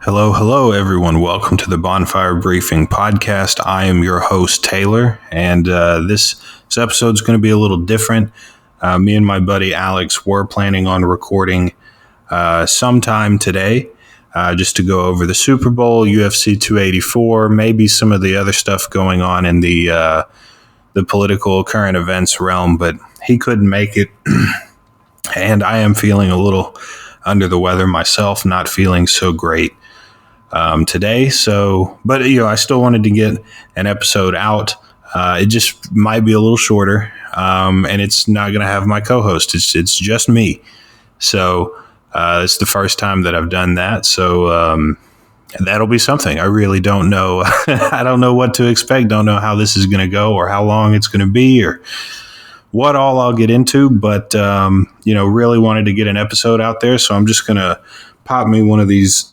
Hello, everyone. Welcome to the Bonfire Briefing Podcast. I am your host, Taylor, and this episode is going to be a little different. Me and my buddy Alex were planning on recording sometime today just to go over the Super Bowl, UFC 284, maybe some of the other stuff going on in the political current events realm, but he couldn't make it, and I am feeling a little under the weather myself, not feeling so great today. But I still wanted to get an episode out. It just might be a little shorter, and it's not going to have my co-host. It's just me. So it's the first time that I've done that. So that'll be something. I really don't know. I don't know what to expect. Don't know how this is going to go or how long it's going to be or what all I'll get into. But, really wanted to get an episode out there. So I'm just going to pop me one of these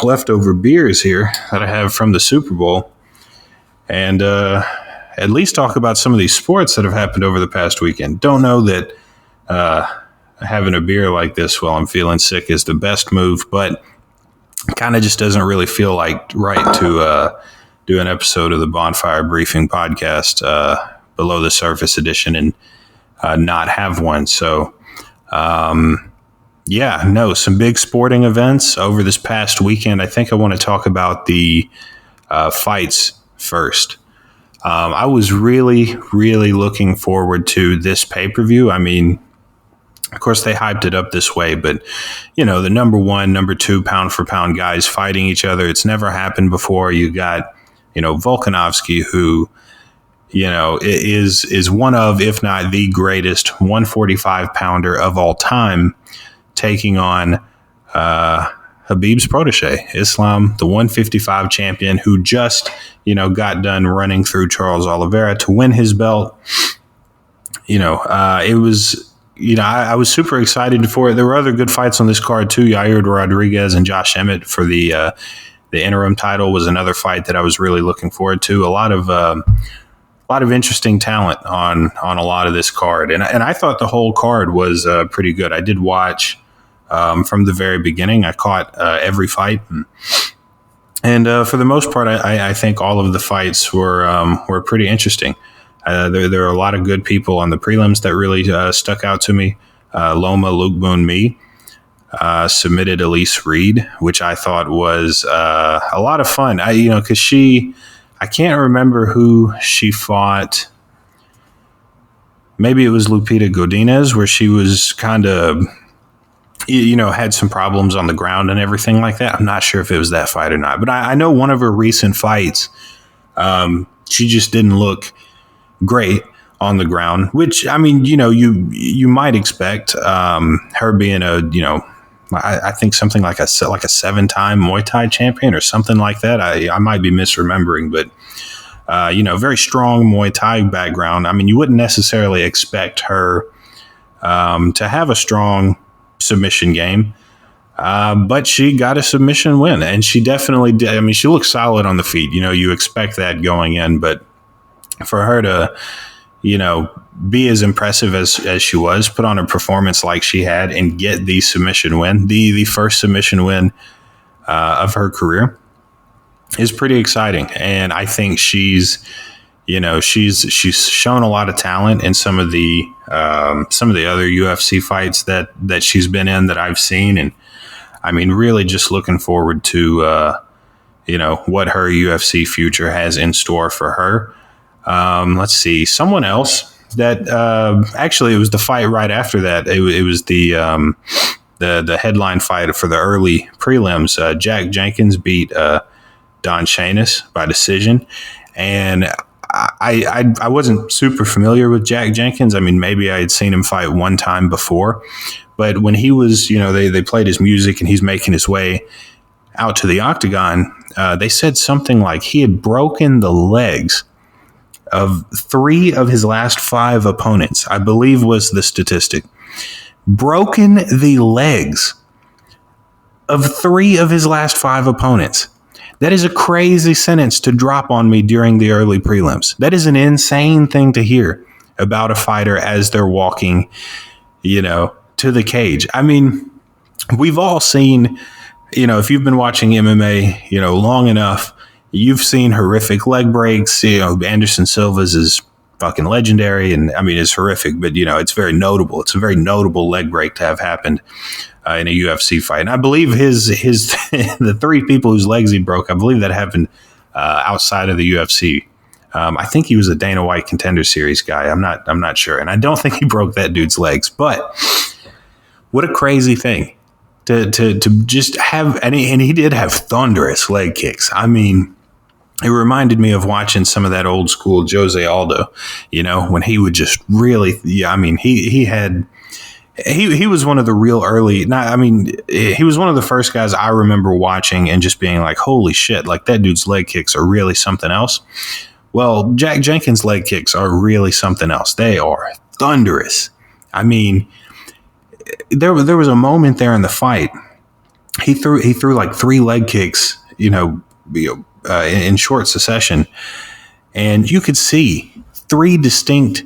leftover beers here that I have from the Super Bowl and at least talk about some of these sports that have happened over the past weekend. Don't know that having a beer like this while I'm feeling sick is the best move, but kind of just doesn't really feel like right to do an episode of the Bonfire Briefing Podcast below the surface edition and not have one. So some big sporting events over this past weekend. I think I want to talk about the fights first. I was really, really looking forward to this pay-per-view. I mean, of course, they hyped it up this way, but, the number one, number two pound for pound guys fighting each other. It's never happened before. You got, Volkanovski, who, is one of, if not the greatest 145 pounder of all time, taking on Khabib's protege, Islam, the 155 champion, who just, got done running through Charles Oliveira to win his belt. It was, I was super excited for it. There were other good fights on this card too. Yair Rodriguez and Josh Emmett for the interim title was another fight that I was really looking forward to. A lot of interesting talent on a lot of this card, and I thought the whole card was pretty good. I did watch from the very beginning. I caught every fight, and for the most part, I think all of the fights were pretty interesting. There are a lot of good people on the prelims that really stuck out to me. Loma Lukeboon-Me submitted Elise Reed, which I thought was a lot of fun. Because I can't remember who she fought. Maybe it was Lupita Godinez, where she was kind of, had some problems on the ground and everything like that. I'm not sure if it was that fight or not, but I know one of her recent fights, she just didn't look great on the ground, which, I mean, you might expect her being I think something like a 7-time Muay Thai champion or something like that. I might be misremembering, but very strong Muay Thai background. I mean, you wouldn't necessarily expect her to have a strong submission game, but she got a submission win, and she definitely did. I mean, she looked solid on the feet. You expect that going in, but for her to, be as impressive as she was, put on a performance like she had, and get the submission win, the first submission win of her career, is pretty exciting. And I think she's shown a lot of talent in some of the other UFC fights that she's been in that I've seen. And I mean, really just looking forward to, what her UFC future has in store for her. Let's see, someone else that actually it was the fight right after that. It was the headline fight for the early prelims. Jack Jenkins beat Don Shainis by decision, and I wasn't super familiar with Jack Jenkins. I mean, maybe I had seen him fight one time before, but when he was, they played his music and he's making his way out to the octagon, they said something like he had broken the legs of 3 of his last 5 opponents, I believe was the statistic. Broken the legs of 3 of his last 5 opponents. That is a crazy sentence to drop on me during the early prelims. That is an insane thing to hear about a fighter as they're walking, to the cage. I mean, we've all seen if you've been watching MMA, long enough, you've seen horrific leg breaks. Anderson Silva's is fucking legendary, and I mean, it's horrific, but it's very notable. It's a very notable leg break to have happened in a UFC fight. And I believe his the three people whose legs he broke, I believe that happened outside of the UFC. I think he was a Dana White Contender Series guy. I'm not sure, and I don't think he broke that dude's legs. But what a crazy thing to just have, and he did have thunderous leg kicks. I mean, it reminded me of watching some of that old school Jose Aldo, when he would just really, he was one of the real early, he was one of the first guys I remember watching and just being like, holy shit, like that dude's leg kicks are really something else. Well, Jack Jenkins' leg kicks are really something else. They are thunderous. I mean, there was a moment there in the fight. He threw like 3 leg kicks, in short succession, and you could see 3 distinct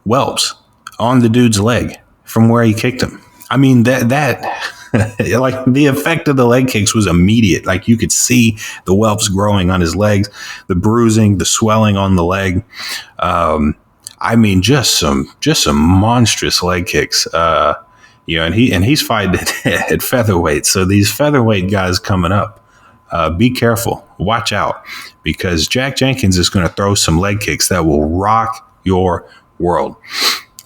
whelps on the dude's leg from where he kicked him. I mean, that like the effect of the leg kicks was immediate. Like you could see the whelps growing on his legs, the bruising, the swelling on the leg. I mean, just some monstrous leg kicks. And he's fighting at featherweight. So these featherweight guys coming up, be careful, watch out, because Jack Jenkins is going to throw some leg kicks that will rock your world.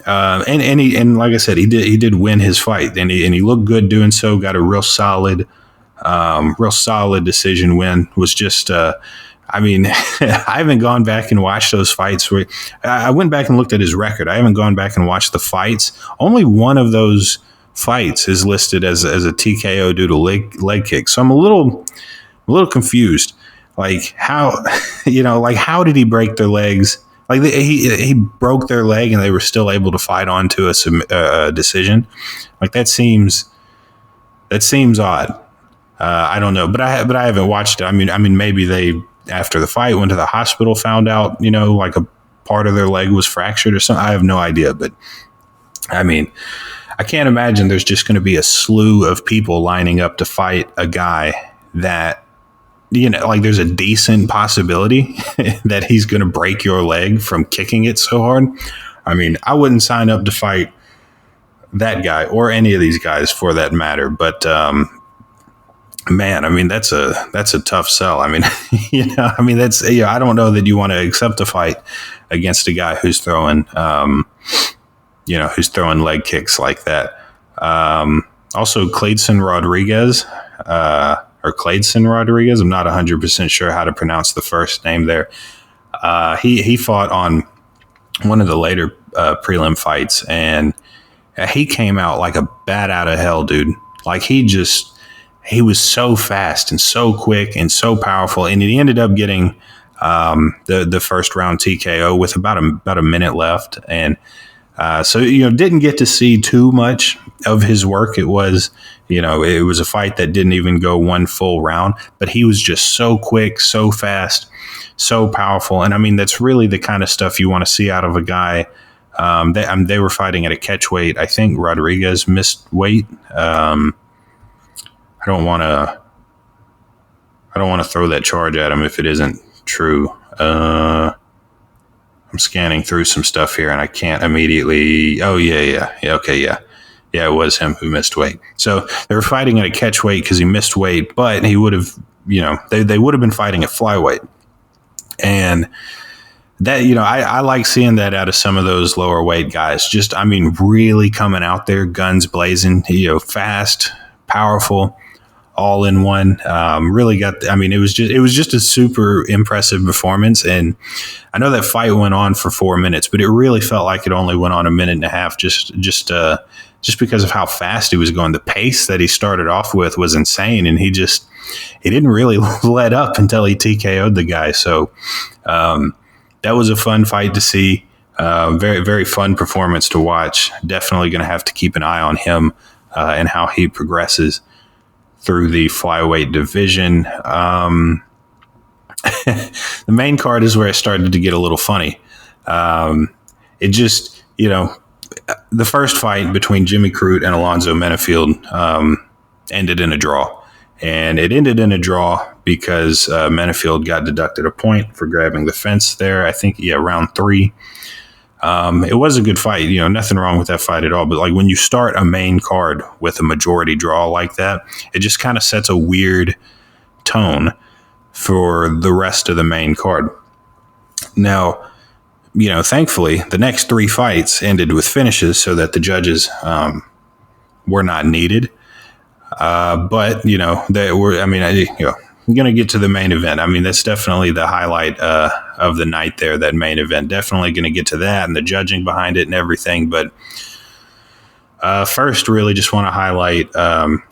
And like I said, he did win his fight, and he looked good doing so. Got a real solid decision win. Was just, I haven't gone back and watched those fights. I went back and looked at his record. I haven't gone back and watched the fights. Only one of those fights is listed as a TKO due to leg kick. So I'm a little confused. Like how, how did he break their legs? Like he broke their leg and they were still able to fight on to a decision. Like that seems odd. I don't know, but I haven't watched it. I mean, maybe they, after the fight, went to the hospital, found out, like a part of their leg was fractured or something. I have no idea, but I mean, I can't imagine there's just going to be a slew of people lining up to fight a guy that, like there's a decent possibility that he's going to break your leg from kicking it so hard. I mean, I wouldn't sign up to fight that guy or any of these guys for that matter. But, man, I mean, that's a tough sell. I mean, that's, I don't know that you want to accept a fight against a guy who's throwing, leg kicks like that. Also Clayson Rodriguez, I'm not 100% sure how to pronounce the first name there. He fought on one of the later prelim fights, and he came out like a bat out of hell, dude. Like he was so fast and so quick and so powerful, and he ended up getting the first round TKO with about a minute left, and so didn't get to see too much of his work. It was a fight that didn't even go one full round, but he was just so quick, so fast, so powerful, and I mean that's really the kind of stuff you want to see out of a guy. They were fighting at a catch weight. I think Rodriguez missed weight. I don't want to throw that charge at him if it isn't true. I'm scanning through some stuff here and I can't immediately. Oh yeah. Okay. Yeah, it was him who missed weight. So they were fighting at a catch weight because he missed weight, but he would have, they would have been fighting at flyweight. And that, I like seeing that out of some of those lower weight guys. Just, really coming out there, guns blazing, fast, powerful, all in one. Really got, it was just a super impressive performance. And I know that fight went on for 4 minutes, but it really felt like it only went on a minute and a half, just because of how fast he was going. The pace that he started off with was insane. And he didn't really let up until he TKO'd the guy. So, that was a fun fight to see. Very, very fun performance to watch. Definitely going to have to keep an eye on him and how he progresses through the flyweight division. The main card is where it started to get a little funny. It just, the first fight between Jimmy Crute and Alonzo Menifield ended in a draw. And it ended in a draw because Menafield got deducted a point for grabbing the fence there. I think, round 3. It was a good fight. Nothing wrong with that fight at all. But like when you start a main card with a majority draw like that, it just kind of sets a weird tone for the rest of the main card. Now, thankfully, the next 3 fights ended with finishes so that the judges were not needed. But they were. I'm going to get to the main event. That's definitely the highlight of the night there. That main event, definitely going to get to that and the judging behind it and everything. But first, really, just want to highlight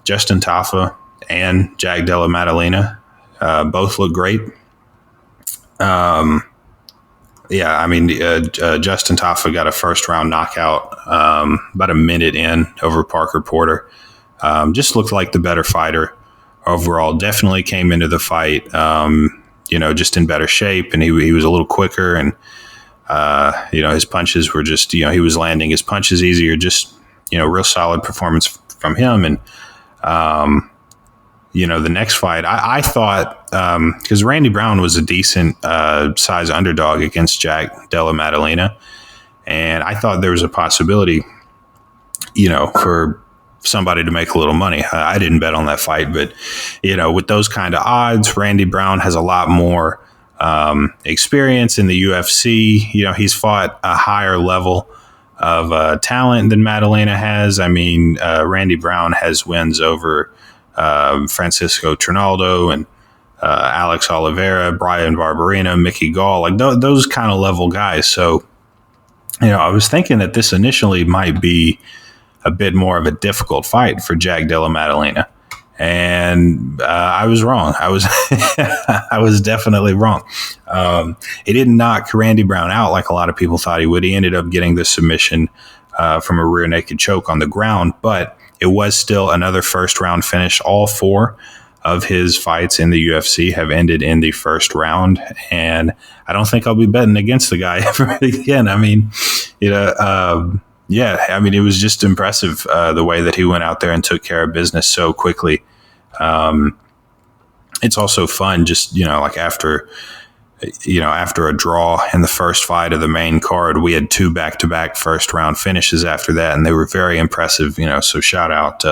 Justin Tafa and Jack Della Maddalena. Both look great. Justin Tafa got a first round knockout about a minute in over Parker Porter. Just looked like the better fighter overall. Definitely came into the fight, just in better shape, and he was a little quicker, and his punches were just, he was landing his punches easier. Just real solid performance from him. And the next fight, I thought, because Randy Brown was a decent size underdog against Jack Della Maddalena, and I thought there was a possibility, for somebody to make a little money. I didn't bet on that fight, but with those kind of odds, Randy Brown has a lot more experience in the UFC. He's fought a higher level of talent than Maddalena has. Randy Brown has wins over Francisco Trinaldo and Alex Oliveira, Brian Barberena, Mickey Gall, like those kind of level guys. So, I was thinking that this initially might be a bit more of a difficult fight for Jack Della Maddalena. And I was wrong. I was definitely wrong. He didn't knock Randy Brown out like a lot of people thought he would. He ended up getting the submission from a rear naked choke on the ground, but it was still another first round finish. All 4 of his fights in the UFC have ended in the first round, and I don't think I'll be betting against the guy ever again. It was just impressive the way that he went out there and took care of business so quickly. It's also fun, just after a draw in the first fight of the main card, we had 2 back-to-back first round finishes after that, and they were very impressive. So shout out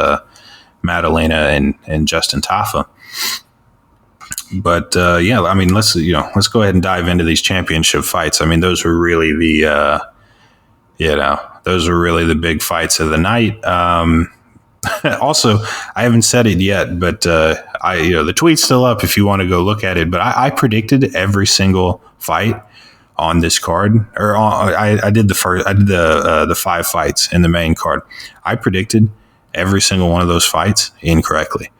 Maddalena and Justin Tafa. But let's go ahead and dive into these championship fights. Those were really the big fights of the night. Also, I haven't said it yet, but the tweet's still up if you want to go look at it. But I predicted every single fight on this card, I did the 5 fights in the main card. I predicted every single one of those fights incorrectly.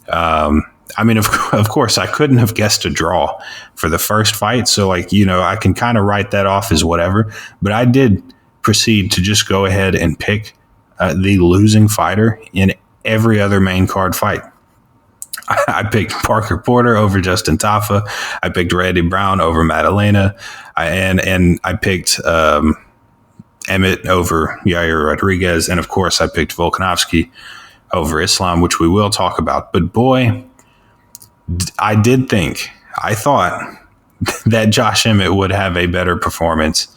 Of course, I couldn't have guessed a draw for the first fight, so I can kind of write that off as whatever. But I did proceed to just go ahead and pick the losing fighter in every other main card fight. I picked Parker Porter over Justin Tafa. I picked Randy Brown over Maddalena. And I picked Emmett over Yair Rodriguez. And, of course, I picked Volkanovski over Islam, which we will talk about. But, boy, I thought that Josh Emmett would have a better performance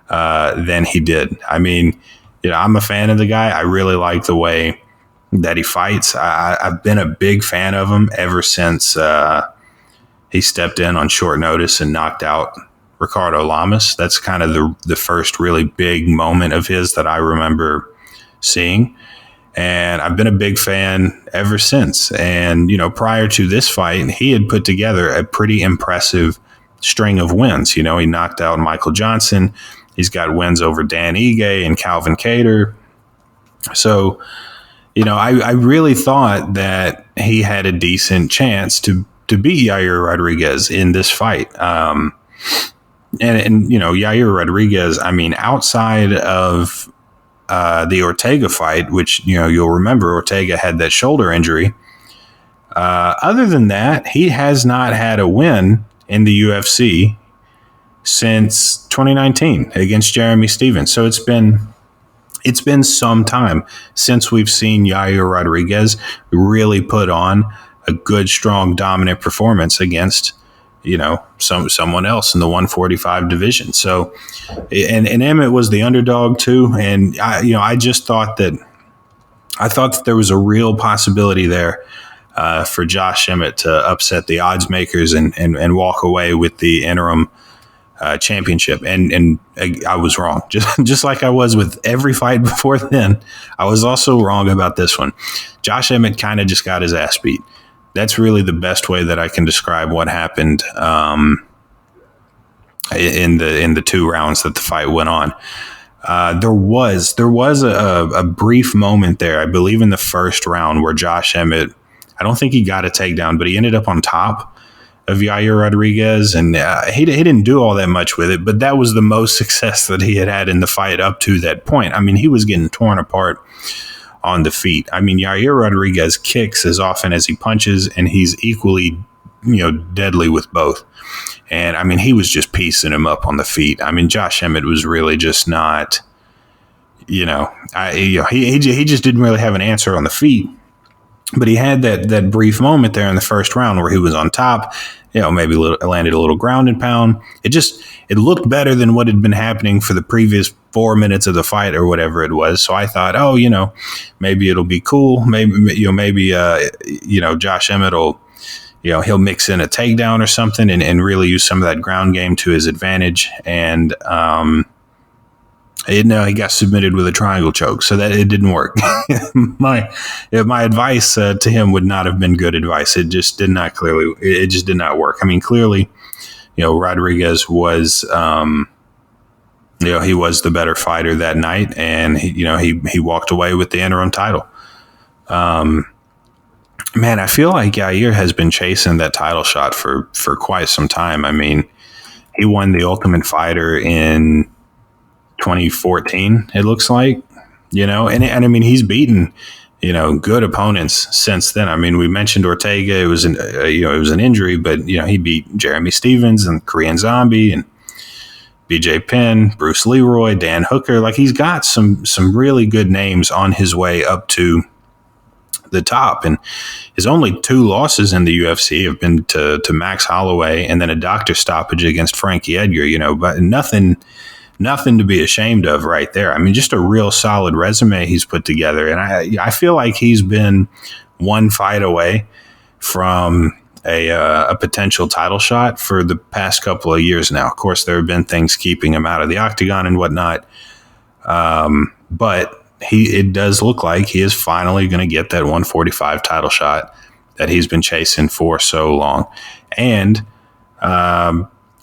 than he did. I'm a fan of the guy. I really like the way that he fights. I've been a big fan of him ever since he stepped in on short notice and knocked out Ricardo Lamas. That's kind of the first really big moment of his that I remember seeing. And I've been a big fan ever since. And, prior to this fight, he had put together a pretty impressive string of wins. He knocked out Michael Johnson. He's got wins over Dan Ige and Calvin Kattar. So, I really thought that he had a decent chance to beat Yair Rodriguez in this fight. And Yair Rodriguez, outside of the Ortega fight, which, you'll remember Ortega had that shoulder injury. Other than that, he has not had a win in the UFC since 2019 against Jeremy Stevens. So it's been some time since we've seen Yair Rodriguez really put on a good, strong, dominant performance against, someone else in the 145 division. So, and Emmett was the underdog too. And I thought that there was a real possibility there for Josh Emmett to upset the odds makers and walk away with the interim championship. And I was wrong, just like I was with every fight before then. I was also wrong about this one. Josh Emmett kind of just got his ass beat. That's really the best way that I can describe what happened in the 2 rounds that the fight went on. There was a brief moment there, I believe, in the first round where Josh Emmett, I don't think he got a takedown, but he ended up on top of Yair Rodriguez, and he didn't do all that much with it, but that was the most success that he had in the fight up to that point. I mean, he was getting torn apart on the feet. I mean, Yair Rodriguez kicks as often as he punches, and he's equally, deadly with both. And I mean, he was just piecing him up on the feet. I mean, Josh Emmett was really just not, he just didn't really have an answer on the feet. But he had that brief moment there in the first round where he was on top, maybe landed a little ground and pound. It looked better than what had been happening for the previous 4 minutes of the fight or whatever it was. So I thought, maybe it'll be cool. Maybe Josh Emmett will, he'll mix in a takedown or something and really use some of that ground game to his advantage. And, he got submitted with a triangle choke, so that it didn't work. My advice to him would not have been good advice. It just did not work. I mean, clearly, Rodriguez was, he was the better fighter that night, and he walked away with the interim title. Man, I feel like Yair has been chasing that title shot for quite some time. I mean, he won the Ultimate Fighter in 2014, it looks like, and I mean, he's beaten, good opponents since then. I mean, we mentioned Ortega. It was an injury, but, he beat Jeremy Stevens and Korean Zombie and BJ Penn, Bruce Leroy, Dan Hooker. Like, he's got some really good names on his way up to the top. And his only 2 losses in the UFC have been to Max Holloway and then a doctor stoppage against Frankie Edgar, but nothing to be ashamed of right there. I mean, just a real solid resume he's put together. And I feel like he's been one fight away from a potential title shot for the past couple of years now. Of course, there have been things keeping him out of the octagon and whatnot. But it does look like he is finally going to get that 145 title shot that he's been chasing for so long. And,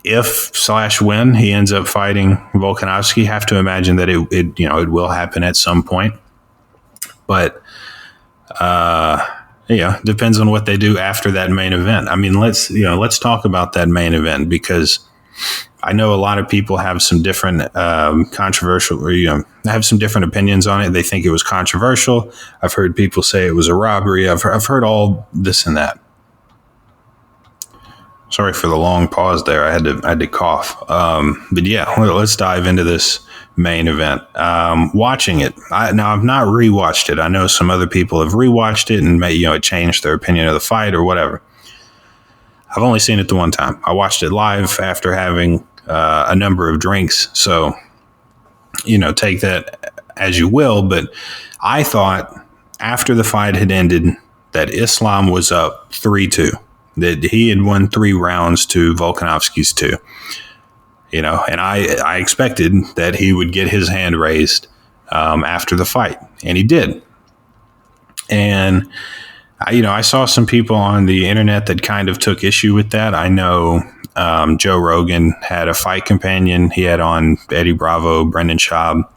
if/when he ends up fighting Volkanovski, have to imagine that it will happen at some point. But depends on what they do after that main event. I mean, let's talk about that main event, because I know a lot of people have some different controversial, have some different opinions on it. They think it was controversial. I've heard people say it was a robbery. I've heard all this and that. Sorry for the long pause there. I had to cough. But yeah, let's dive into this main event. Watching it, I've not rewatched it. I know some other people have rewatched it and it changed their opinion of the fight or whatever. I've only seen it the one time. I watched it live after having a number of drinks. So, take that as you will. But I thought after the fight had ended that Islam was up 3-2. That he had won 3 rounds to Volkanovski's 2, and I expected that he would get his hand raised after the fight, and he did. And I saw some people on the internet that kind of took issue with that. I know Joe Rogan had a fight companion. He had on Eddie Bravo, Brendan Schaub,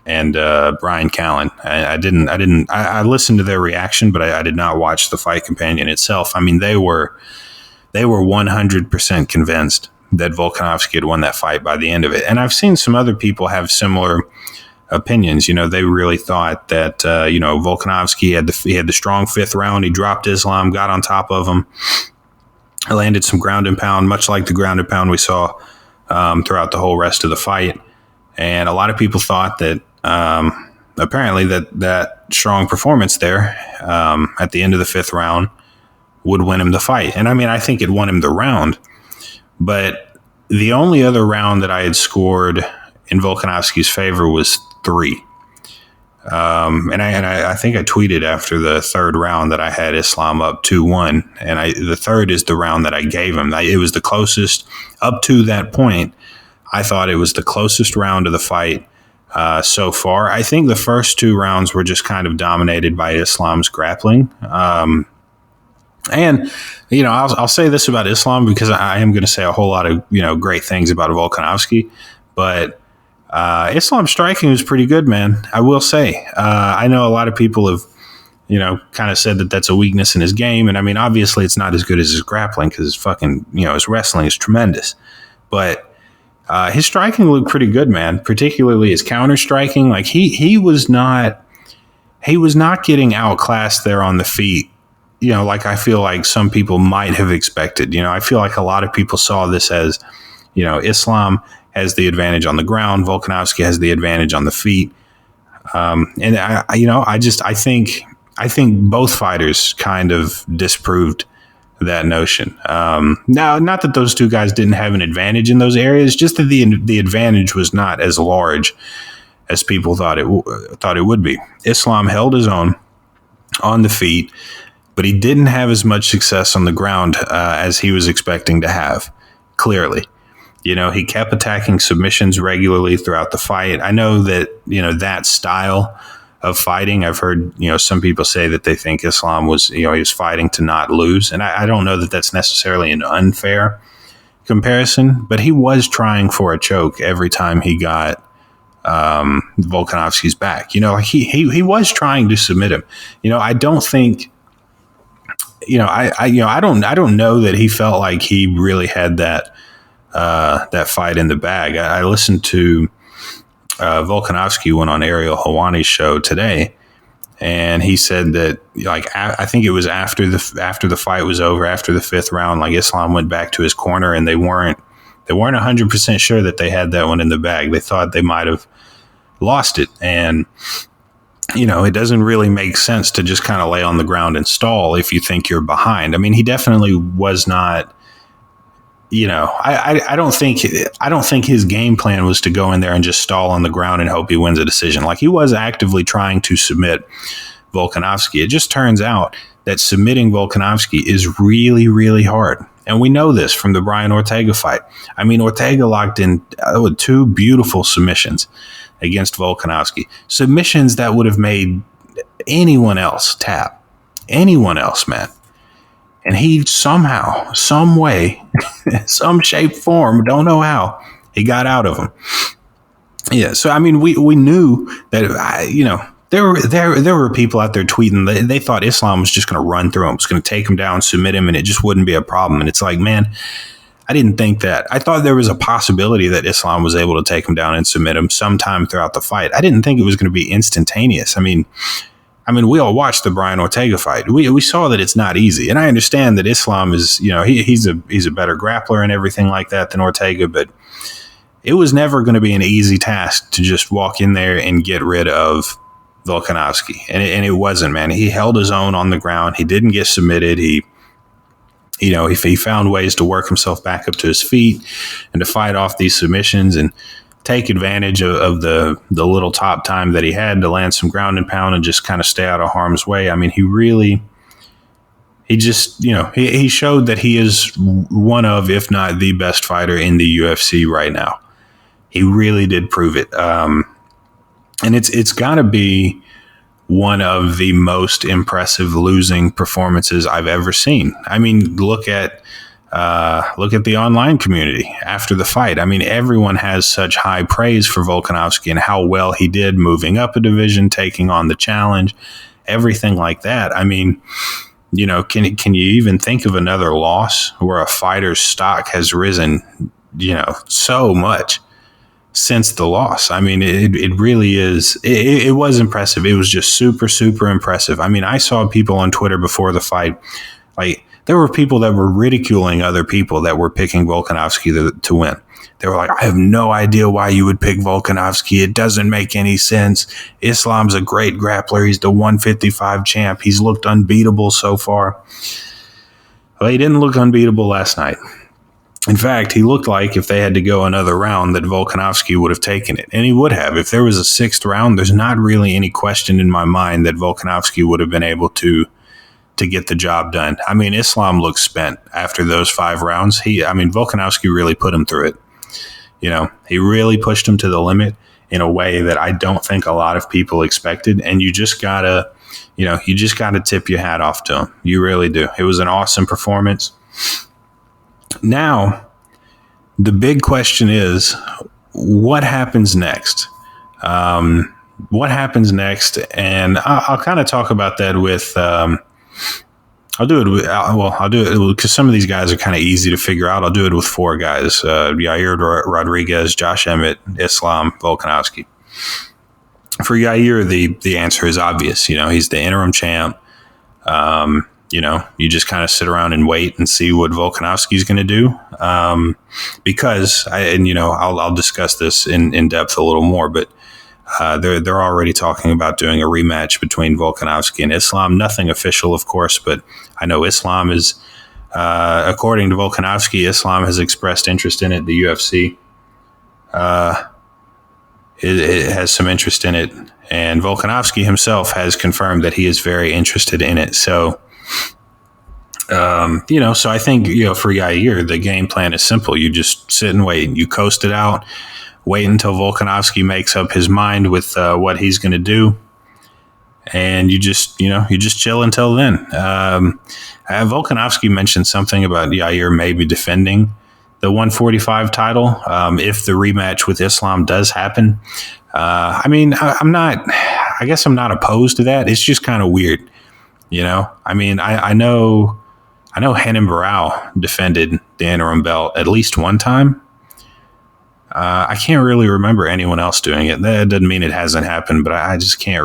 and Brian Callen. I listened to their reaction, but I did not watch the fight companion itself. I mean, they were 100% convinced that Volkanovski had won that fight by the end of it. And I've seen some other people have similar opinions. They really thought that, Volkanovski had the strong 5th round. He dropped Islam, got on top of him, landed some ground and pound, much like the ground and pound we saw throughout the whole rest of the fight. And a lot of people thought that, apparently that strong performance there at the end of the 5th round would win him the fight. And I mean, I think it won him the round. But the only other round that I had scored in Volkanovski's favor was 3. And I think I tweeted after the 3rd round that I had Islam up 2-1. And the 3rd is the round that I gave him. It was the closest up to that point. I thought it was the closest round of the fight so far. I think the first 2 rounds were just kind of dominated by Islam's grappling. And, you know, I'll say this about Islam because I am going to say a whole lot of, you know, great things about Volkanovski. But Islam's striking was pretty good, man. I will say. I know a lot of people have, you know, kind of said that that's a weakness in his game. And I mean, obviously it's not as good as his grappling because his fucking, you know, his wrestling is tremendous. But his striking looked pretty good, man, particularly his counter striking. Like he was not getting outclassed there on the feet, you know, like I feel like some people might have expected. You know, I feel like a lot of people saw this as, you know, Islam has the advantage on the ground, Volkanovski has the advantage on the feet. And I think both fighters kind of disproved that notion. Now, not that those 2 guys didn't have an advantage in those areas, just that the advantage was not as large as people thought it would be. Islam held his own on the feet, but he didn't have as much success on the ground as he was expecting to have, clearly. You know, he kept attacking submissions regularly throughout the fight. I know that, you know, that style of fighting, I've heard, you know, some people say that they think Islam was, you know, he was fighting to not lose. And I don't know that that's necessarily an unfair comparison, but he was trying for a choke every time he got Volkanovski's back. You know, he was trying to submit him. You know, I don't think, you know, I don't know that he felt like he really had that fight in the bag. I listened to Volkanovski went on Ariel Helwani's show today, and he said that, like, I think it was after the fight was over, after the 5th round, like, Islam went back to his corner, and they weren't 100% sure that they had that one in the bag. They thought they might have lost it, and you know, it doesn't really make sense to just kind of lay on the ground and stall if you think you're behind. I mean, he definitely was not. You know, I don't think his game plan was to go in there and just stall on the ground and hope he wins a decision. Like, he was actively trying to submit Volkanovski. It just turns out that submitting Volkanovski is really, really hard. And we know this from the Brian Ortega fight. I mean, Ortega locked in with 2 beautiful submissions against Volkanovski. Submissions that would have made anyone else tap. Anyone else, man. And he somehow, some way, some shape, form, don't know how, he got out of him. Yeah, so I mean, we knew that, you know, there were people out there tweeting they thought Islam was just going to run through him, was going to take him down, submit him, and it just wouldn't be a problem. And it's like, man, I didn't think that. I thought there was a possibility that Islam was able to take him down and submit him sometime throughout the fight. I didn't think it was going to be instantaneous. I mean, we all watched the Brian Ortega fight. We saw that it's not easy. And I understand that Islam is, you know, he's a better grappler and everything like that than Ortega, but it was never going to be an easy task to just walk in there and get rid of Volkanovski. And it wasn't, man. He held his own on the ground. He didn't get submitted. He found ways to work himself back up to his feet and to fight off these submissions and take advantage of the little top time that he had to land some ground and pound and just kind of stay out of harm's way. I mean, he just, you know, he showed that he is one of, if not the best fighter in the UFC right now. He really did prove it. And it's got to be one of the most impressive losing performances I've ever seen. I mean, look at the online community after the fight. I mean, everyone has such high praise for Volkanovski and how well he did moving up a division, taking on the challenge, everything like that. I mean, you know, can you even think of another loss where a fighter's stock has risen, you know, so much since the loss? I mean, it really is. It was impressive. It was just super, super impressive. I mean, I saw people on Twitter before the fight, like, there were people that were ridiculing other people that were picking Volkanovski to win. They were like, I have no idea why you would pick Volkanovski. It doesn't make any sense. Islam's a great grappler. He's the 155 champ. He's looked unbeatable so far. Well, he didn't look unbeatable last night. In fact, he looked like if they had to go another round that Volkanovski would have taken it. And he would have. If there was a sixth round, there's not really any question in my mind that Volkanovski would have been able to get the job done. I mean, Islam looked spent after those 5 rounds. Volkanovski really put him through it. He really pushed him to the limit in a way that I don't think a lot of people expected. And you just gotta tip your hat off to him. You really do. It was an awesome performance. Now, the big question is, what happens next? What happens next? And I'll kind of talk about that with, I'll do it because some of these guys are kind of easy to figure out. I'll do it with 4 guys: Yair Rodriguez, Josh Emmett, Islam, Volkanovski. For Yair, the answer is obvious. He's the interim champ. You just kind of sit around and wait and see what Volkanovski is going to do. Because I'll discuss this in depth a little more, but they're already talking about doing a rematch between Volkanovski and Islam. Nothing official, of course, but I know Islam is, according to Volkanovski, Islam has expressed interest in it. The UFC it has some interest in it, and Volkanovski himself has confirmed that he is very interested in it. So, so I think, for Yair, the game plan is simple. You just sit and wait. You coast it out. Wait until Volkanovski makes up his mind with what he's going to do, and you just chill until then. Volkanovski mentioned something about Yair maybe defending the 145 title if the rematch with Islam does happen. I guess I'm not opposed to that. It's just kind of weird, I know Renan Barão defended the interim belt at least one time. I can't really remember anyone else doing it. That doesn't mean it hasn't happened, but I just can't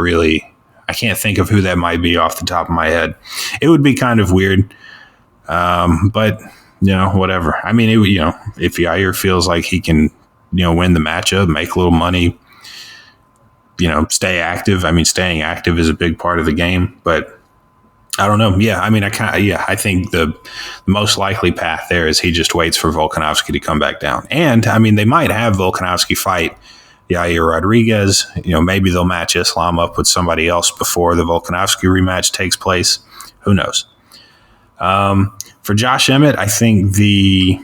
think of who that might be off the top of my head. It would be kind of weird. But whatever. If Yair feels like he can, win the matchup, make a little money, stay active. Staying active is a big part of the game, but I don't know. Yeah, I think the most likely path there is he just waits for Volkanovski to come back down. And, they might have Volkanovski fight Yair Rodriguez. Maybe they'll match Islam up with somebody else before the Volkanovski rematch takes place. Who knows? For Josh Emmett, I think it's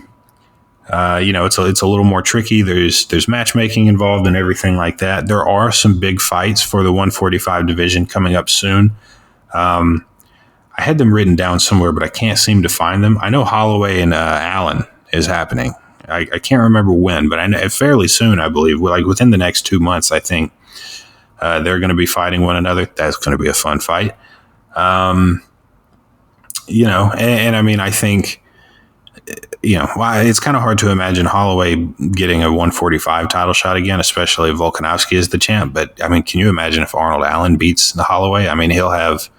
a little more tricky. There's matchmaking involved and everything like that. There are some big fights for the 145 division coming up soon. I had them written down somewhere, but I can't seem to find them. I know Holloway and Allen is happening. I can't remember when, but I know fairly soon, I believe. Like within the next 2 months, I think they're going to be fighting one another. That's going to be a fun fight. I think, it's kind of hard to imagine Holloway getting a 145 title shot again, especially if Volkanovski is the champ. But, can you imagine if Arnold Allen beats the Holloway? He'll have...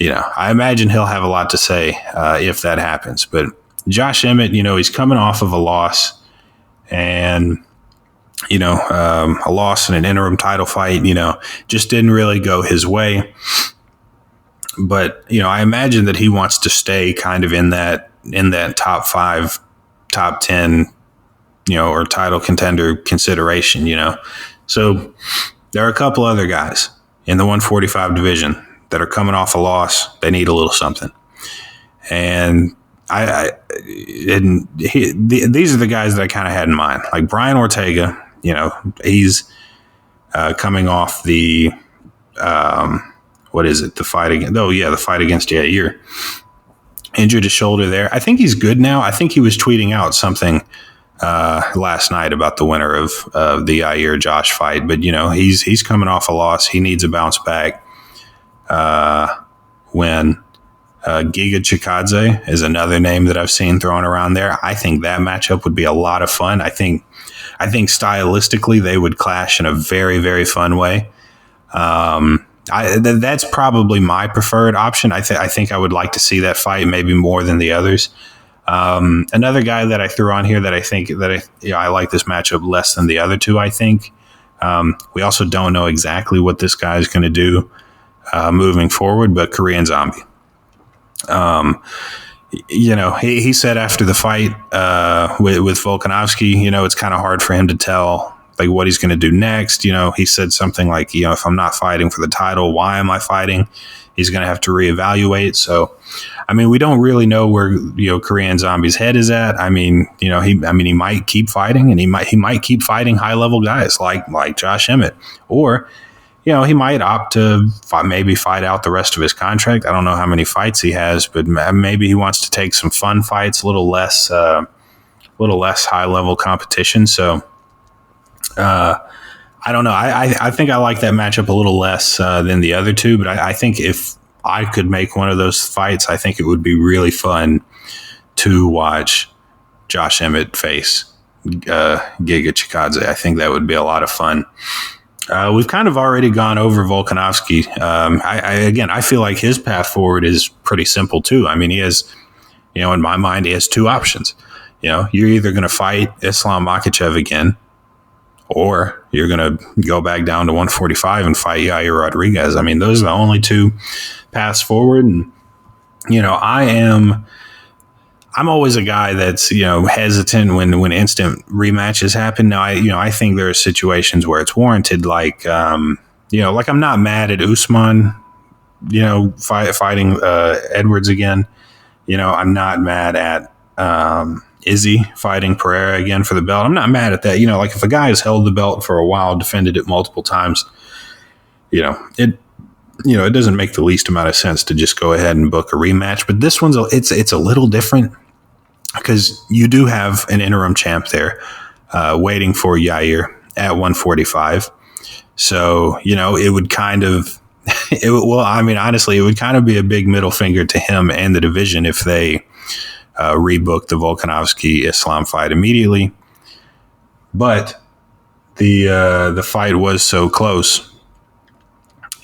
I imagine he'll have a lot to say if that happens. But Josh Emmett, he's coming off of a loss and, a loss in an interim title fight, just didn't really go his way. But, I imagine that he wants to stay kind of in that top 5, top 10, or title contender consideration, So there are a couple other guys in the 145 division that are coming off a loss. They need a little something. And these are the guys that I kind of had in mind. Like Brian Ortega, he's coming off the, the fight against, the fight against Yair. Injured his shoulder there. I think he's good now. I think he was tweeting out something last night about the winner of the Yair Josh fight. But, he's coming off a loss. He needs a bounce back. When Giga Chikadze is another name that I've seen thrown around there. I think that matchup would be a lot of fun. I think stylistically they would clash in a very, very fun way. That's probably my preferred option. I think I would like to see that fight maybe more than the others. Another guy that I threw on here that I think that I like this matchup less than the other two. I think we also don't know exactly what this guy is going to do moving forward, but Korean Zombie. He said after the fight with Volkanovski, it's kind of hard for him to tell like what he's going to do next. He said something like, if I'm not fighting for the title, why am I fighting? He's going to have to reevaluate. So, we don't really know where Korean Zombie's head is at. He might keep fighting, and he might keep fighting high level guys like Josh Emmett, or he might opt to maybe fight out the rest of his contract. I don't know how many fights he has, but maybe he wants to take some fun fights, a little less high level competition. So I don't know. I think I like that matchup a little less than the other two, but I think if I could make one of those fights, I think it would be really fun to watch Josh Emmett face Giga Chikadze. I think that would be a lot of fun. We've kind of already gone over Volkanovski. I feel like his path forward is pretty simple too. He has, in my mind, he has two options. You're either going to fight Islam Makhachev again, or you're going to go back down to 145 and fight Yair Rodriguez. Those are the only two paths forward. And, I'm always a guy that's, hesitant when instant rematches happen. Now, I think there are situations where it's warranted, like I'm not mad at Usman, fighting Edwards again. I'm not mad at Izzy fighting Pereira again for the belt. I'm not mad at that. Like if a guy has held the belt for a while, defended it multiple times, it doesn't make the least amount of sense to just go ahead and book a rematch. But this one's it's a little different because you do have an interim champ there waiting for Yair at 145. So, it would kind of honestly, it would kind of be a big middle finger to him and the division if they rebook the Volkanovski Islam fight immediately. But the fight was so close.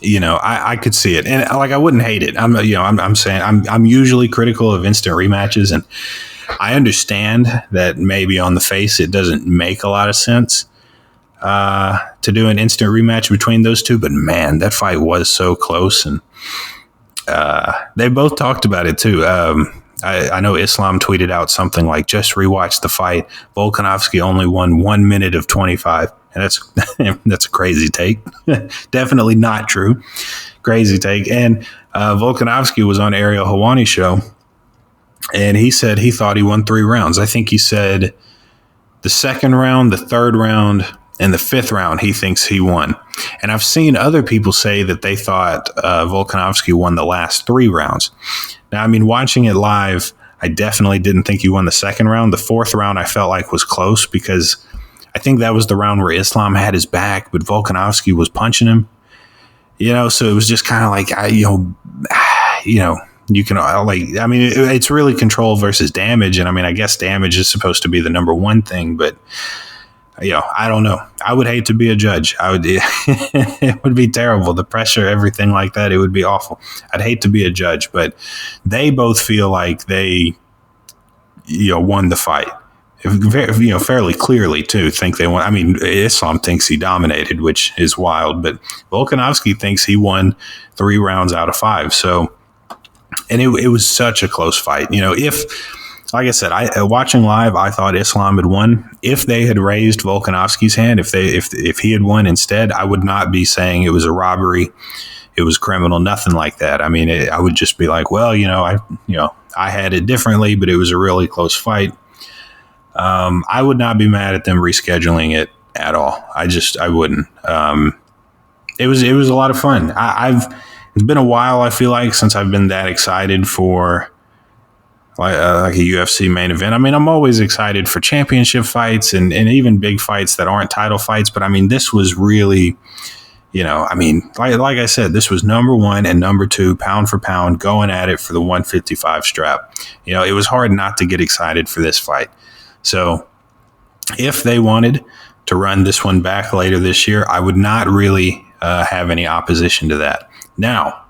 I could see it, and I wouldn't hate it. I'm saying I'm usually critical of instant rematches, and I understand that maybe on the face it doesn't make a lot of sense to do an instant rematch between those two. But man, that fight was so close, and they both talked about it too. I know Islam tweeted out something like, "Just rewatch the fight. Volkanovski only won 1 minute of 25." And that's a crazy take. Definitely not true. Crazy take. And Volkanovski was on Ariel Helwani's show, and he said he thought he won 3 rounds. I think he said the second round, the third round, and the fifth round he thinks he won. And I've seen other people say that they thought Volkanovski won the last 3 rounds. Now, watching it live, I definitely didn't think he won the second round. The fourth round I felt like was close because I think that was the round where Islam had his back, but Volkanovski was punching him. So it was just kind of like, you can it's really control versus damage. And I guess damage is supposed to be the number one thing, but I don't know. I would hate to be a judge. It would be terrible. The pressure, everything like that, it would be awful. I'd hate to be a judge, but they both feel like they, won the fight. Fairly clearly too, think they won. Islam thinks he dominated, which is wild, but Volkanovski thinks he won 3 rounds out of 5. So, and it was such a close fight. Like I said, watching live, I thought Islam had won. If they had raised Volkanovski's hand, if he had won instead, I would not be saying it was a robbery, it was criminal, nothing like that. I would just be like, well, I had it differently, but it was a really close fight. I would not be mad at them rescheduling it at all. I wouldn't. It was a lot of fun. It's been a while, I feel like, since I've been that excited for like a UFC main event. I'm always excited for championship fights and even big fights that aren't title fights. But this was really, like I said, this was number 1 and number 2 pound for pound going at it for the 155 strap. It was hard not to get excited for this fight. So if they wanted to run this one back later this year, I would not really have any opposition to that. Now,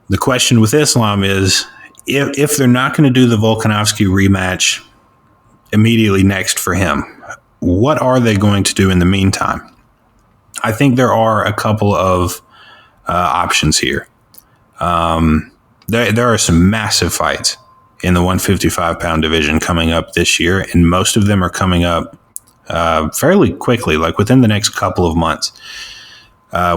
the question with Islam is if they're not going to do the Volkanovski rematch immediately next for him, what are they going to do in the meantime? I think there are a couple of options here. There are some massive fights in the 155-pound division coming up this year, and most of them are coming up fairly quickly, like within the next couple of months.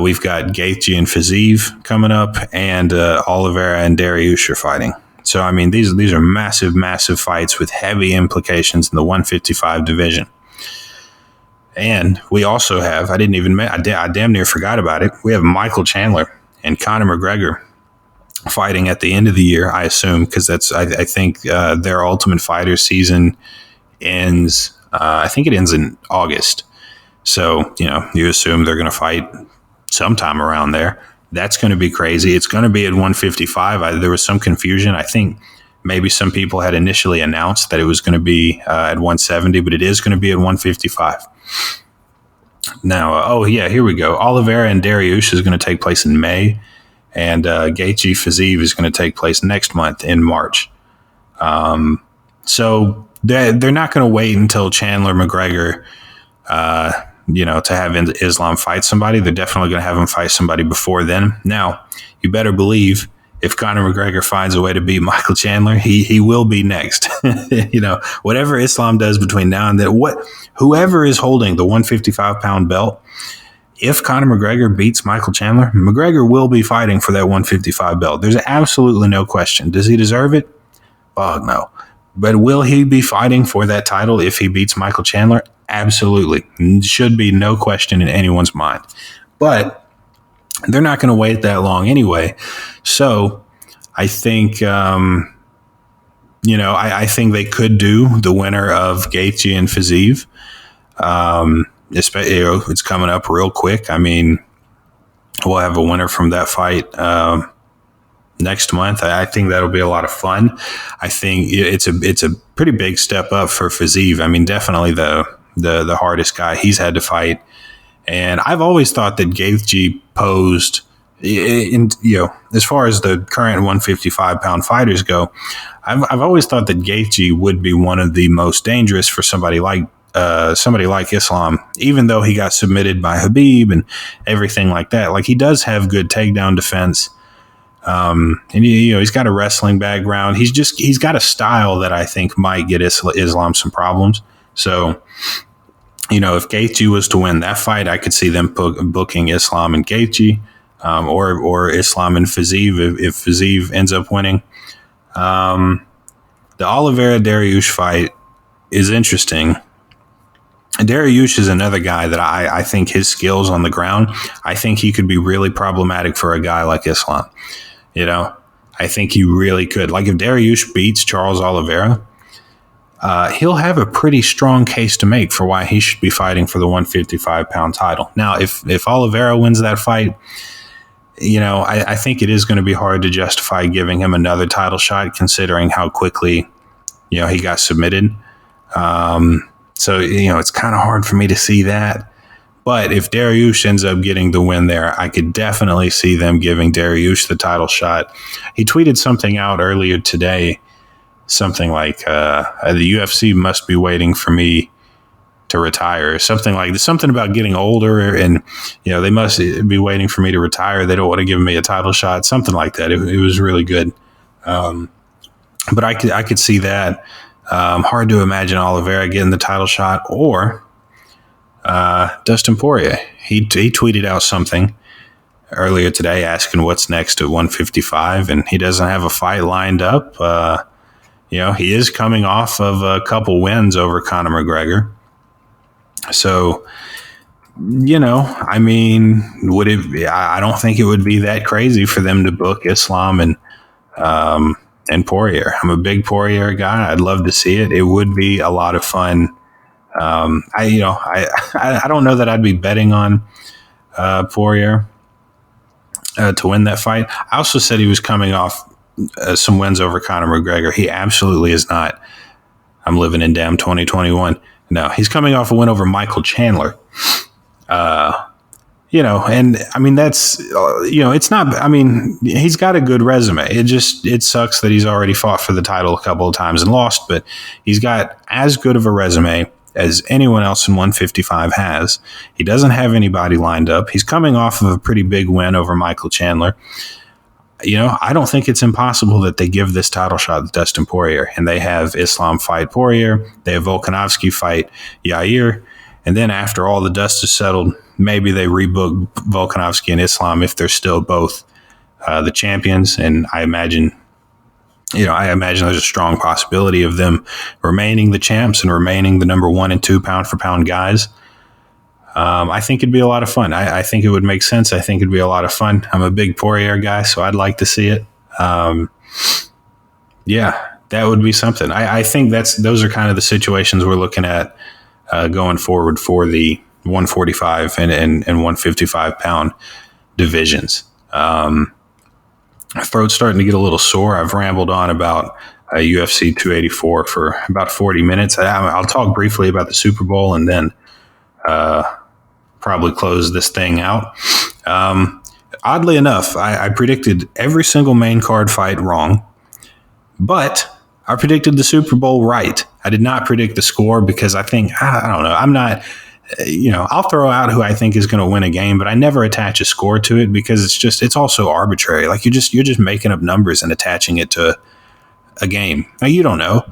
We've got Gaethje and Fiziev coming up, and Oliveira and Dariush are fighting. So, I mean, these are massive, massive fights with heavy implications in the 155 division. And we also have, I damn near forgot about it, we have Michael Chandler and Conor McGregor fighting at the end of the year, I assume, because I think their Ultimate Fighter season ends, I think it ends in August. So, you assume they're going to fight sometime around there. That's going to be crazy. It's going to be at 155. There was some confusion. I think maybe some people had initially announced that it was going to be at 170, but it is going to be at 155. Now, here we go. Oliveira and Dariush is going to take place in May, and Gaethje Fiziev is going to take place next month in March. So they're not going to wait until Chandler McGregor to have Islam fight somebody. They're definitely going to have him fight somebody before then. Now, you better believe if Conor McGregor finds a way to beat Michael Chandler, he will be next. Whatever Islam does between now and then, whoever is holding the 155-pound belt, if Conor McGregor beats Michael Chandler, McGregor will be fighting for that 155 belt. There's absolutely no question. Does he deserve it? Fuck no. But will he be fighting for that title if he beats Michael Chandler? Absolutely. Should be no question in anyone's mind. But they're not going to wait that long anyway. So I think, I think they could do the winner of Gaethje and Fiziev. It's coming up real quick. I mean, we'll have a winner from that fight next month. I think that'll be a lot of fun. I think it's a pretty big step up for Fiziev. I mean, definitely the hardest guy he's had to fight. And I've always thought that Gaethje posed, as far as the current 155-pound fighters go, I've always thought that Gaethje would be one of the most dangerous for somebody like Islam, even though he got submitted by Khabib and everything like that. Like, he does have good takedown defense. And he's got a wrestling background. He's got a style that I think might get Islam some problems. So, if Gaethje was to win that fight, I could see them booking Islam and Gaethje, or Islam and Fiziev if Fiziev ends up winning. The Oliveira Dariush fight is interesting. Dariush is another guy that I think his skills on the ground, I think he could be really problematic for a guy like Islam. I think he really could. Like, if Dariush beats Charles Oliveira, he'll have a pretty strong case to make for why he should be fighting for the 155-pound title. Now, if Oliveira wins that fight, I think it is going to be hard to justify giving him another title shot, considering how quickly, he got submitted. So, it's kind of hard for me to see that. But if Dariush ends up getting the win there, I could definitely see them giving Dariush the title shot. He tweeted something out earlier today, something like, the UFC must be waiting for me to retire, something about getting older, and they must be waiting for me to retire. They don't want to give me a title shot, something like that. It was really good. But I could see that. Hard to imagine Oliveira getting the title shot, or Dustin Poirier. He tweeted out something earlier today asking what's next at 155, and he doesn't have a fight lined up. He is coming off of a couple wins over Conor McGregor. So, I mean, would it be, I don't think it would be that crazy for them to book Islam and Poirier. I'm a big Poirier guy. I'd love to see it. It would be a lot of fun. I don't know that I'd be betting on Poirier to win that fight. I also said he was coming off some wins over Conor McGregor. He absolutely is not. I'm living in damn 2021. No, he's coming off a win over Michael Chandler. And I mean, that's, it's not, I mean, he's got a good resume. It sucks that he's already fought for the title a couple of times and lost, but he's got as good of a resume as anyone else in 155 has. He doesn't have anybody lined up. He's coming off of a pretty big win over Michael Chandler. I don't think it's impossible that they give this title shot to Dustin Poirier, and they have Islam fight Poirier. They have Volkanovski fight Yair. And then after all the dust is settled, maybe they rebook Volkanovski and Islam if they're still both the champions. And I imagine there's a strong possibility of them remaining the champs and remaining the number 1 and 2 pound for pound guys. I think it'd be a lot of fun. I think it would make sense. I think it'd be a lot of fun. I'm a big Poirier guy, so I'd like to see it. That would be something. I think those are kind of the situations we're looking at going forward for the 145 and 155 pound divisions. My throat's starting to get a little sore. I've rambled on about UFC 284 for about 40 minutes. I'll talk briefly about the Super Bowl and then probably close this thing out. Oddly enough, I predicted every single main card fight wrong, but I predicted the Super Bowl right. I did not predict the score because I think, I don't know, I'm not, I'll throw out who I think is going to win a game, but I never attach a score to it because it's also arbitrary. Like you're just making up numbers and attaching it to a game. Now, you don't know.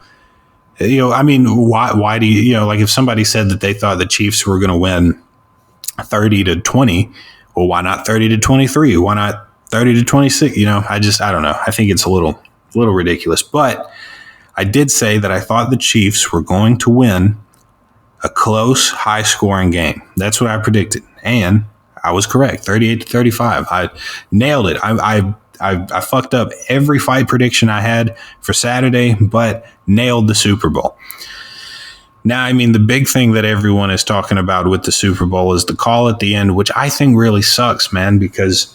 I mean, why do you, like if somebody said that they thought the Chiefs were going to win 30-20, well, why not 30-23? Why not 30-26? I don't know. I think it's a little ridiculous, but I did say that I thought the Chiefs were going to win a close, high-scoring game. That's what I predicted, and I was correct. 38-35. I nailed it. I fucked up every fight prediction I had for Saturday, but nailed the Super Bowl. Now, I mean, the big thing that everyone is talking about with the Super Bowl is the call at the end, which I think really sucks, man, because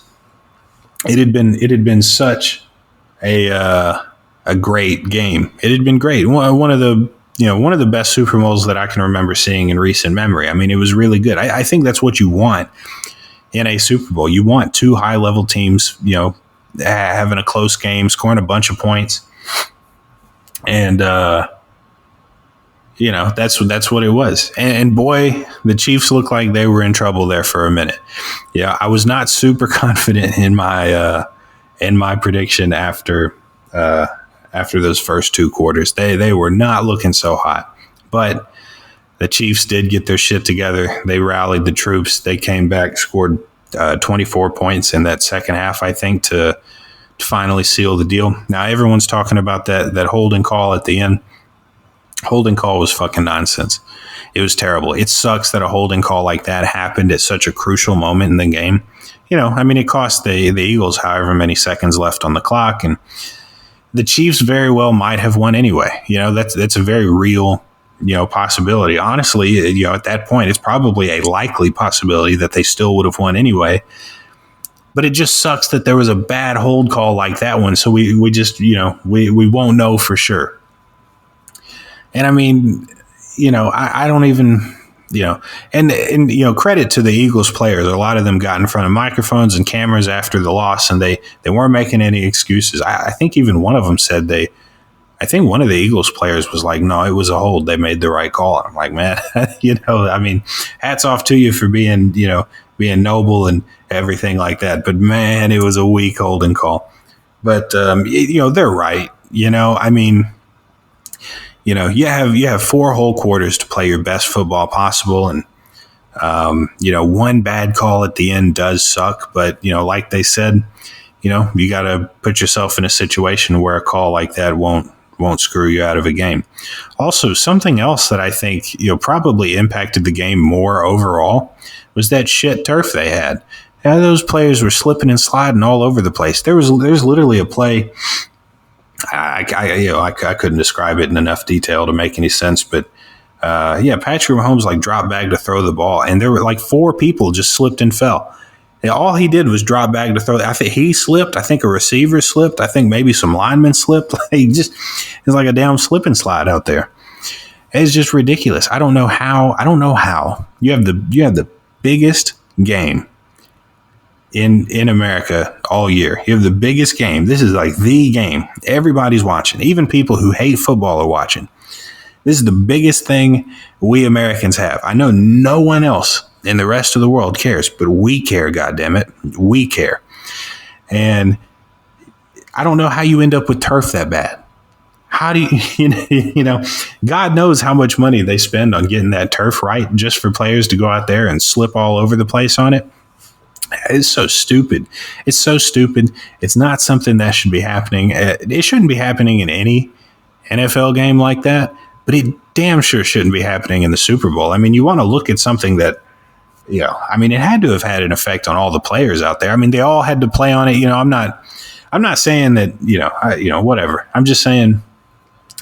it had been such a great game. It had been great. One of the best Super Bowls that I can remember seeing in recent memory. I mean, it was really good. I think that's what you want in a Super Bowl. You want two high-level teams, having a close game, scoring a bunch of points. And, that's what it was. And boy, the Chiefs looked like they were in trouble there for a minute. Yeah, I was not super confident in my prediction after those first two quarters. They were not looking so hot. But the Chiefs did get their shit together. They rallied the troops. They came back, scored 24 points in that second half, I think, to finally seal the deal. Now, everyone's talking about that holding call at the end. Holding call was fucking nonsense. It was terrible. It sucks that a holding call like that happened at such a crucial moment in the game. It cost the Eagles however many seconds left on the clock, and the Chiefs very well might have won anyway. That's a very real, possibility. Honestly, at that point, it's probably a likely possibility that they still would have won anyway. But it just sucks that there was a bad hold call like that one. So we just, we won't know for sure. And I mean, I don't even, and credit to the Eagles players. A lot of them got in front of microphones and cameras after the loss, and they weren't making any excuses. I think even one of them said I think one of the Eagles players was like, no, it was a hold. They made the right call. And I'm like, man, hats off to you for being noble and everything like that. But man, it was a weak holding call. But, they're right. You have 4 whole quarters to play your best football possible. And, one bad call at the end does suck. But, like they said, you got to put yourself in a situation where a call like that won't screw you out of a game. Also, something else that I think, probably impacted the game more overall was that shit turf they had. Yeah, those players were slipping and sliding all over the place. There's literally a play. I couldn't describe it in enough detail to make any sense, but Patrick Mahomes dropped back to throw the ball, and there were 4 people just slipped and fell. And all he did was drop back to throw. I think he slipped. I think a receiver slipped. I think maybe some linemen slipped. It's like a damn slip and slide out there. It's just ridiculous. I don't know how you have the biggest game in America all year. You have the biggest game. This is like the game. Everybody's watching. Even people who hate football are watching. This is the biggest thing we Americans have. I know no one else in the rest of the world cares, but we care, goddammit. We care. And I don't know how you end up with turf that bad. How do you know, God knows how much money they spend on getting that turf right just for players to go out there and slip all over the place on it. It's so stupid. It's so stupid. It's not something that should be happening. It shouldn't be happening in any NFL game like that, but it damn sure shouldn't be happening in the Super Bowl. I mean, you want to look at something that, you know, I mean, it had to have had an effect on all the players out there. I mean, they all had to play on it. You know, I'm not saying that, whatever. I'm just saying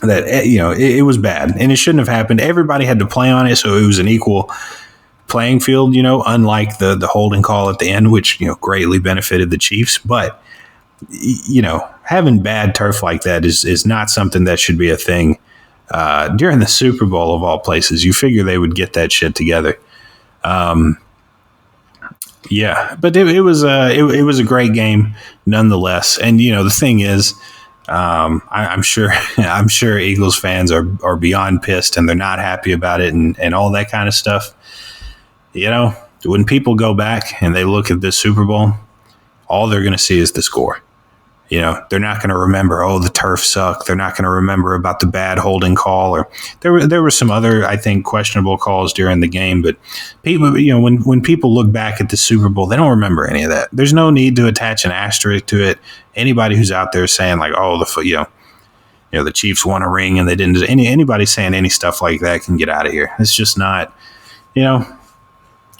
that, it was bad and it shouldn't have happened. Everybody had to play on it. So it was an equal playing field, unlike the holding call at the end, which, greatly benefited the Chiefs. But, having bad turf like that is not something that should be a thing during the Super Bowl of all places. You figure they would get that shit together. Yeah, but it was a great game nonetheless. And, the thing is, I'm sure Eagles fans are beyond pissed and they're not happy about it and all that kind of stuff. When people go back and they look at this Super Bowl, all they're going to see is the score. They're not going to remember, the turf sucked. They're not going to remember about the bad holding call, or there were some other, I think, questionable calls during the game. But people, when people look back at the Super Bowl, they don't remember any of that. There's no need to attach an asterisk to it. Anybody who's out there saying like, the Chiefs won a ring and they didn't. Anybody saying any stuff like that can get out of here. It's just not,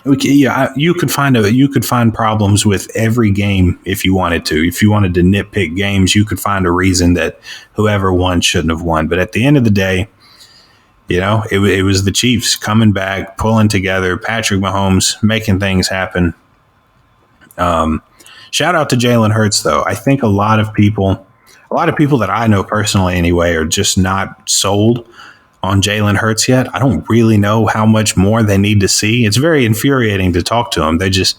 you could find problems with every game if you wanted to. If you wanted to nitpick games, you could find a reason that whoever won shouldn't have won. But at the end of the day, it was the Chiefs coming back, pulling together, Patrick Mahomes making things happen. Shout out to Jalen Hurts, though. I think a lot of people that I know personally anyway are just not sold on Jalen Hurts yet. I don't really know how much more they need to see. It's very infuriating to talk to them. They just,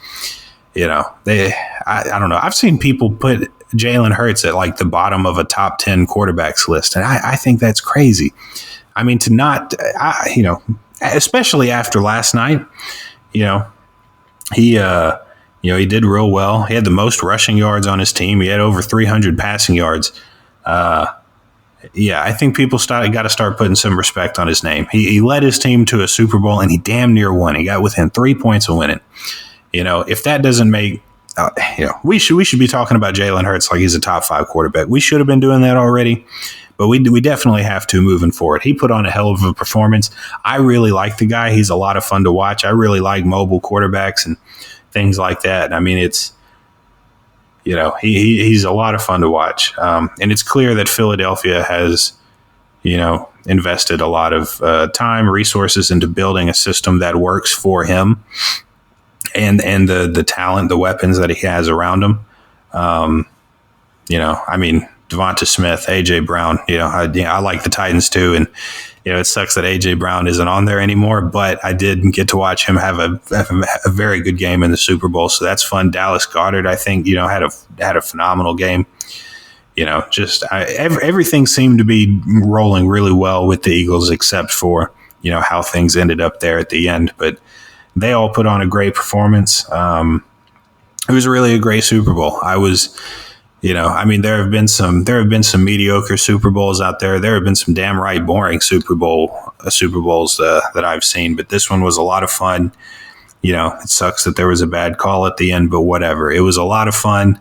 I don't know. I've seen people put Jalen Hurts at like the bottom of a top 10 quarterbacks list. And I think that's crazy. I mean, to not, especially after last night, he did real well. He had the most rushing yards on his team. He had over 300 passing yards. I think people got to start putting some respect on his name. He led his team to a Super Bowl and he damn near won. He got within 3 points of winning. If that doesn't make, we should be talking about Jalen Hurts like he's a top 5 quarterback. We should have been doing that already, but we definitely have to moving forward. He put on a hell of a performance. I really like the guy. He's a lot of fun to watch. I really like mobile quarterbacks and things like that. I mean, it's, he's a lot of fun to watch. And it's clear that Philadelphia has, invested a lot of time, resources into building a system that works for him and the talent, the weapons that he has around him. Devonta Smith, A.J. Brown, I like the Titans too. And, it sucks that A.J. Brown isn't on there anymore, but I did get to watch him have a very good game in the Super Bowl. So that's fun. Dallas Goedert, I think, had a phenomenal game. Everything seemed to be rolling really well with the Eagles, except for, how things ended up there at the end. But they all put on a great performance. It was really a great Super Bowl. There have been some mediocre Super Bowls out there. There have been some damn right boring Super Bowls that I've seen, but this one was a lot of fun. It sucks that there was a bad call at the end, but whatever. It was a lot of fun.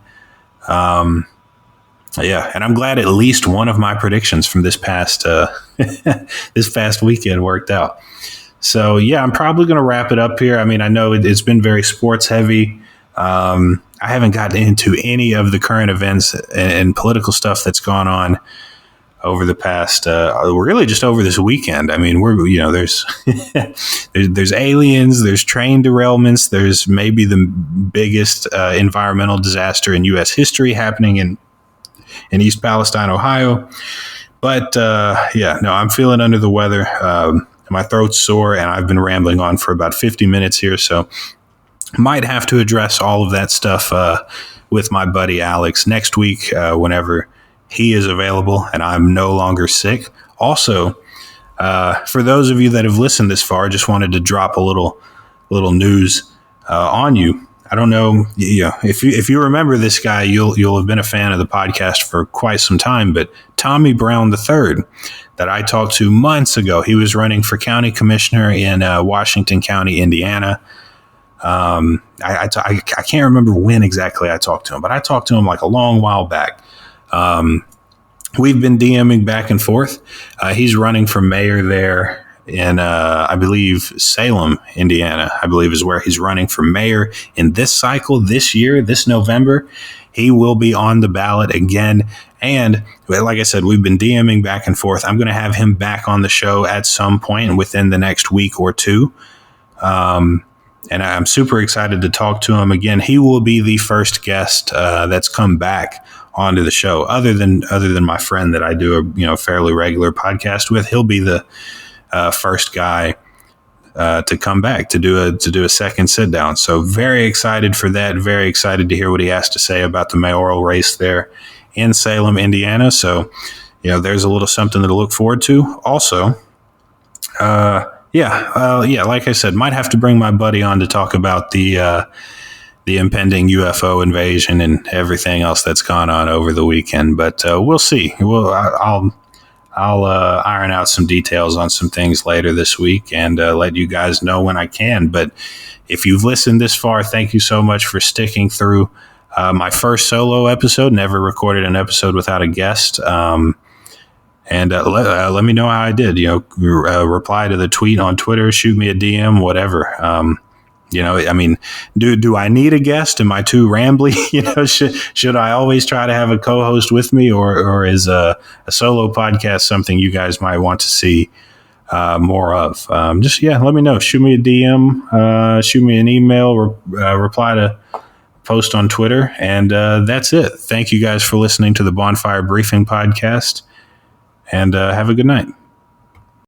And I'm glad at least one of my predictions from this past weekend worked out. So I'm probably going to wrap it up here. I mean, I know it's been very sports heavy. I haven't gotten into any of the current events and political stuff that's gone on over the past, really just over this weekend. I mean, there's there's aliens, there's train derailments, there's maybe the biggest environmental disaster in U.S. history happening in East Palestine, Ohio. But I'm feeling under the weather. My throat's sore and I've been rambling on for about 50 minutes here. So might have to address all of that stuff with my buddy Alex next week whenever he is available and I'm no longer sick. Also, for those of you that have listened this far, just wanted to drop a little news on you. I don't know, if you remember this guy, you'll have been a fan of the podcast for quite some time. But Tommy Brown III, that I talked to months ago, he was running for county commissioner in Washington County, Indiana. I can't remember when exactly I talked to him, but I talked to him like a long while back. We've been DMing back and forth. He's running for mayor there in, I believe, Salem, Indiana, I believe is where he's running for mayor in this cycle, this year, this November. He will be on the ballot again. And like I said, we've been DMing back and forth. I'm going to have him back on the show at some point within the next week or two. And I'm super excited to talk to him again. He will be the first guest that's come back onto the show, other than my friend that I do a fairly regular podcast with. He'll be the first guy to come back to do a second sit down. So very excited for that. Very excited to hear what he has to say about the mayoral race there in Salem, Indiana. So there's a little something to look forward to. Also, like I said, might have to bring my buddy on to talk about the impending UFO invasion and everything else that's gone on over the weekend. But we'll see. I'll iron out some details on some things later this week and let you guys know when I can. But if you've listened this far, thank you so much for sticking through my first solo episode. Never recorded an episode without a guest. And let me know how I did. Reply to the tweet on Twitter, shoot me a DM, whatever. Do I need a guest? Am I too rambly? Should I always try to have a co-host with me, or is a solo podcast something you guys might want to see more of? Let me know. Shoot me a DM, shoot me an email, reply to post on Twitter, and that's it. Thank you guys for listening to the Bonfire Briefing Podcast, and have a good night.